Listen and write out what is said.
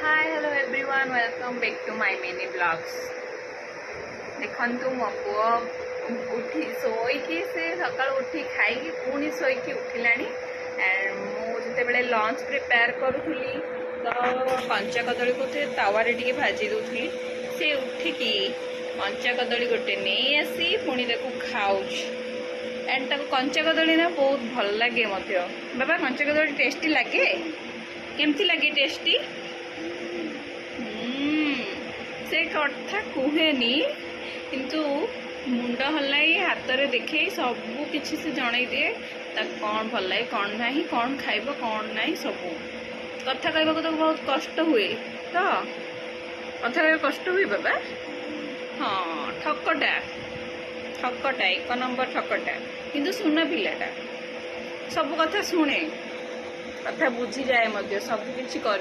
Hi hello everyone welcome back to my mini blogs. देखंतु मो पुओ उठी सोईकी से सकाळ उठी खाई पुणी सोईकी उठिलानी एंड मु जते बेले लंच प्रिपेयर करूथली तो कंचा कदली को तावारे टिके भाजी दूथली से उठिकी कंचा कदली गोटे नहीं आसी पुणी देखु खाऊछ एंड ताको कंचा कदली ना बहुत भल लगे मध्य। बाबा कंचा कदली टेस्टी लगे केमती लगे टेस्टी से कथा कहेनी किंतु मुंड हल्लाई हाथ में देखे सबू किसी से जन दिए कौन भल लगे कौन ना कौन खाइब कौन ना सब कथा कहवा तो बहुत कष्ट हुए तो कथा कह कष्ट हुए बाबा। हाँ ठकटा एक नंबर ठकटा किंतु सुना पिलाटा सब कथा शुणे कथा बुझी जाए सब किसी कर